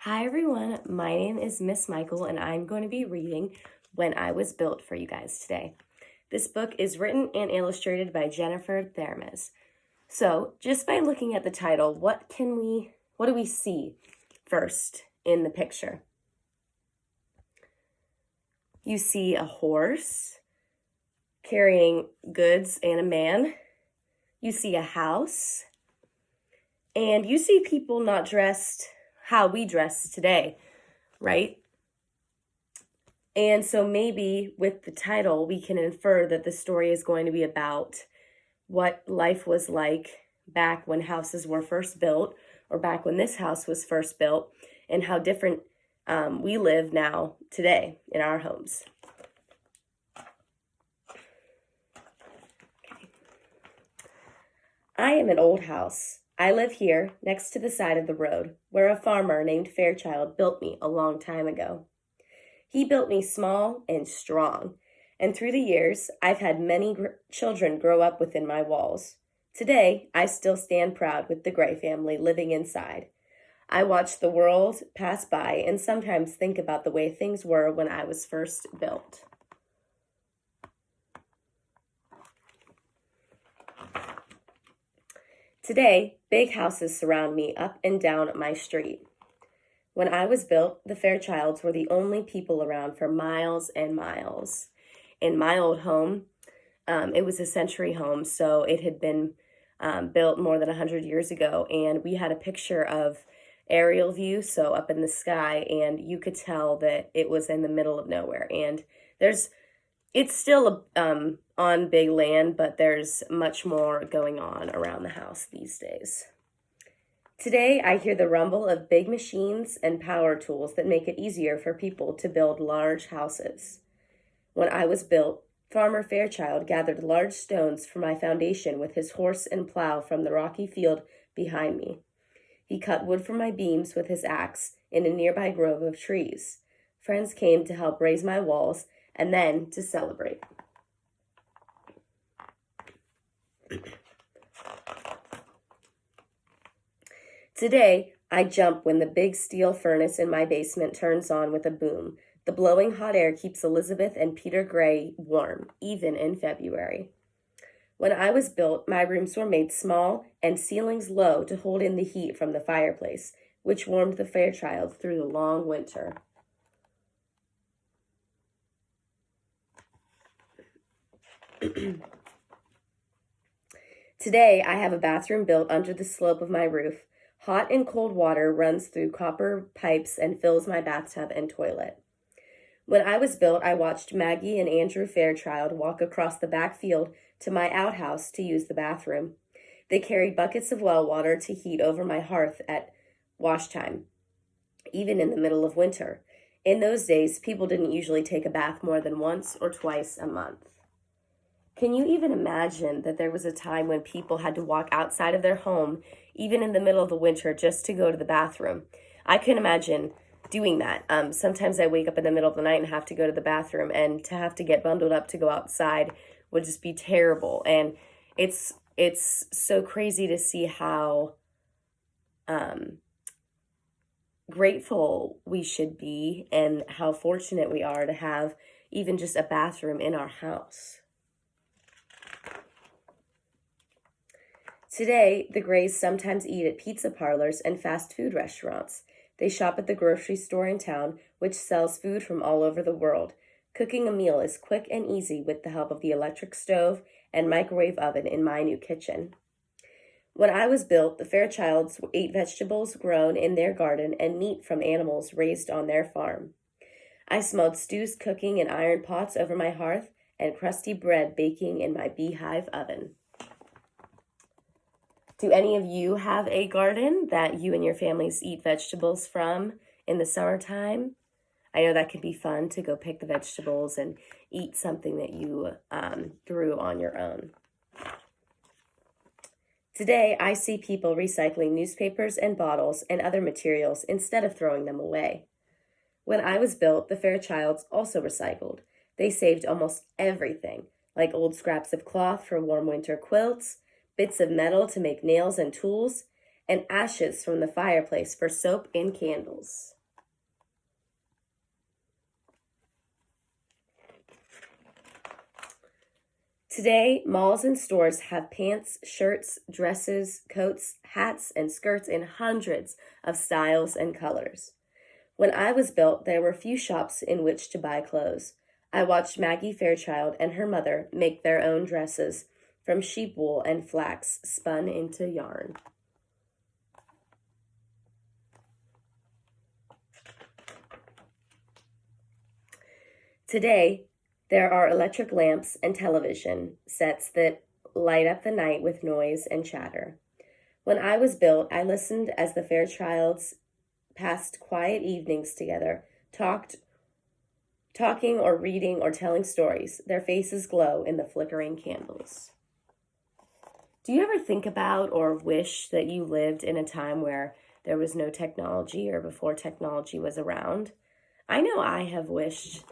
Hi everyone, my name is Miss Michael and I'm going to be reading When I Was Built for you guys today. This book is written and illustrated by Jennifer Thermes. So just by looking at the title, what do we see first in the picture? You see a horse carrying goods and a man. You see a house. And you see people not dressed how we dress today, right? And so maybe with the title, we can infer that the story is going to be about what life was like back when houses were first built, or back when this house was first built, and how different we live now today in our homes. Okay. I am an old house. I live here next to the side of the road where a farmer named Fairchild built me a long time ago. He built me small and strong, and through the years, I've had many children grow up within my walls. Today, I still stand proud with the Gray family living inside. I watch the world pass by and sometimes think about the way things were when I was first built. Today, big houses surround me up and down my street. When I was built, the Fairchilds were the only people around for miles and miles. In my old home, it was a century home, so it had been built more than 100 years ago, and we had a picture of aerial view, so up in the sky, and you could tell that it was in the middle of nowhere. And it's still on big land, but there's much more going on around the house these days. Today, I hear the rumble of big machines and power tools that make it easier for people to build large houses. When I was built, Farmer Fairchild gathered large stones for my foundation with his horse and plow from the rocky field behind me. He cut wood from my beams with his axe in a nearby grove of trees. Friends came to help raise my walls and then to celebrate. Today, I jump when the big steel furnace in my basement turns on with a boom. The blowing hot air keeps Elizabeth and Peter Gray warm, even in February. When I was built, my rooms were made small and ceilings low to hold in the heat from the fireplace, which warmed the Fairchilds through the long winter. Today, I have a bathroom built under the slope of my roof. Hot and cold water runs through copper pipes and fills my bathtub and toilet. When I was built, I watched Maggie and Andrew Fairchild walk across the back field to my outhouse to use the bathroom. They carried buckets of well water to heat over my hearth at wash time, even in the middle of winter. In those days, people didn't usually take a bath more than once or twice a month. Can you even imagine that there was a time when people had to walk outside of their home, even in the middle of the winter, just to go to the bathroom? I can imagine doing that. Sometimes I wake up in the middle of the night and have to go to the bathroom, and to have to get bundled up to go outside would just be terrible. And it's so crazy to see how grateful we should be and how fortunate we are to have even just a bathroom in our house. Today, the Grays sometimes eat at pizza parlors and fast food restaurants. They shop at the grocery store in town, which sells food from all over the world. Cooking a meal is quick and easy with the help of the electric stove and microwave oven in my new kitchen. When I was built, the Fairchilds ate vegetables grown in their garden and meat from animals raised on their farm. I smelled stews cooking in iron pots over my hearth and crusty bread baking in my beehive oven. Do any of you have a garden that you and your families eat vegetables from in the summertime? I know that can be fun to go pick the vegetables and eat something that you grew on your own. Today, I see people recycling newspapers and bottles and other materials instead of throwing them away. When I was built, the Fairchilds also recycled. They saved almost everything, like old scraps of cloth for warm winter quilts, bits of metal to make nails and tools, and ashes from the fireplace for soap and candles. Today, malls and stores have pants, shirts, dresses, coats, hats, and skirts in hundreds of styles and colors. When I was built, there were few shops in which to buy clothes. I watched Maggie Fairchild and her mother make their own dresses from sheep wool and flax spun into yarn. Today, there are electric lamps and television sets that light up the night with noise and chatter. When I was built, I listened as the Fairchilds passed quiet evenings together, talking or reading or telling stories. Their faces glow in the flickering candles. Do you ever think about or wish that you lived in a time where there was no technology or before technology was around? I know I have wished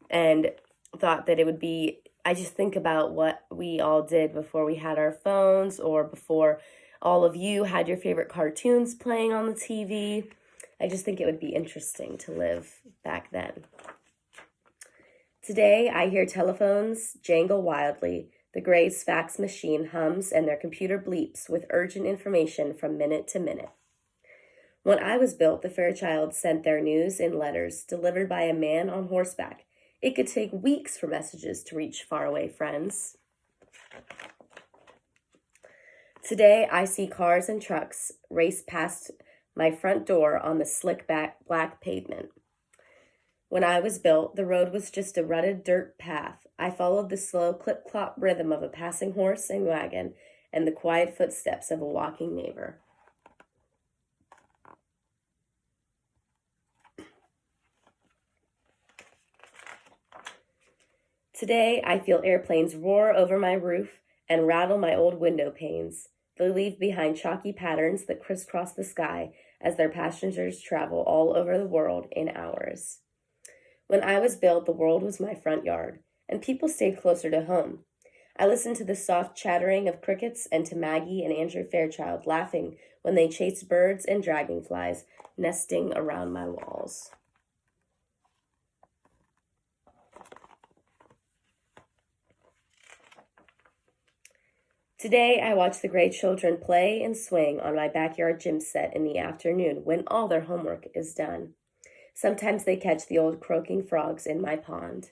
and thought that it would be, I just think about what we all did before we had our phones or before all of you had your favorite cartoons playing on the TV. I just think it would be interesting to live back then. Today, I hear telephones jangle wildly. The Gray's fax machine hums and their computer bleeps with urgent information from minute to minute. When I was built, the Fairchilds sent their news in letters delivered by a man on horseback. It could take weeks for messages to reach faraway friends. Today, I see cars and trucks race past my front door on the slick black pavement. When I was built, the road was just a rutted dirt path. I followed the slow clip-clop rhythm of a passing horse and wagon and the quiet footsteps of a walking neighbor. Today, I feel airplanes roar over my roof and rattle my old window panes. They leave behind chalky patterns that crisscross the sky as their passengers travel all over the world in hours. When I was built, the world was my front yard, and people stayed closer to home. I listened to the soft chattering of crickets and to Maggie and Andrew Fairchild laughing when they chased birds and dragonflies nesting around my walls. Today, I watch the Gray children play and swing on my backyard gym set in the afternoon when all their homework is done. Sometimes they catch the old croaking frogs in my pond.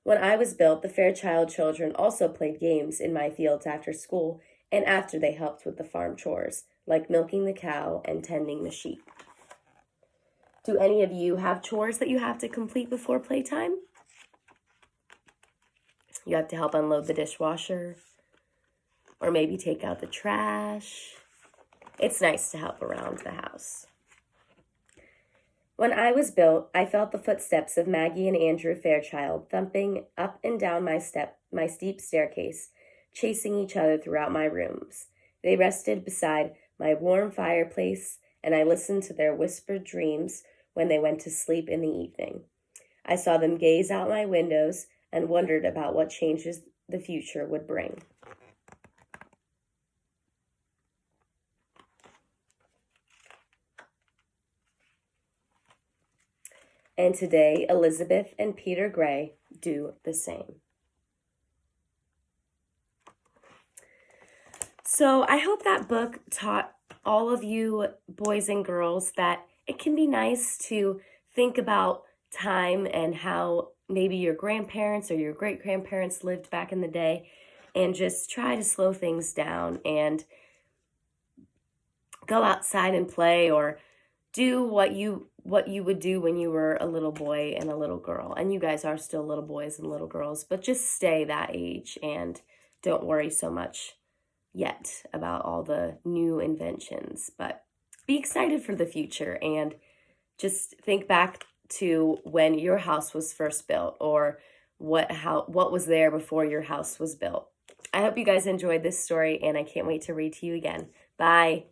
When I was built, the Fairchild children also played games in my fields after school and after they helped with the farm chores, like milking the cow and tending the sheep. Do any of you have chores that you have to complete before playtime? You have to help unload the dishwasher, or maybe take out the trash. It's nice to help around the house. When I was built, I felt the footsteps of Maggie and Andrew Fairchild thumping up and down my steep staircase, chasing each other throughout my rooms. They rested beside my warm fireplace, and I listened to their whispered dreams when they went to sleep in the evening. I saw them gaze out my windows and wondered about what changes the future would bring. And today, Elizabeth and Peter Gray do the same. So I hope that book taught all of you boys and girls that it can be nice to think about time and how maybe your grandparents or your great-grandparents lived back in the day, and just try to slow things down and go outside and play or do what you would do when you were a little boy and a little girl. And you guys are still little boys and little girls, but just stay that age and don't worry so much yet about all the new inventions. But be excited for the future and just think back to when your house was first built, or what was there before your house was built. I hope you guys enjoyed this story, and I can't wait to read to you again. Bye.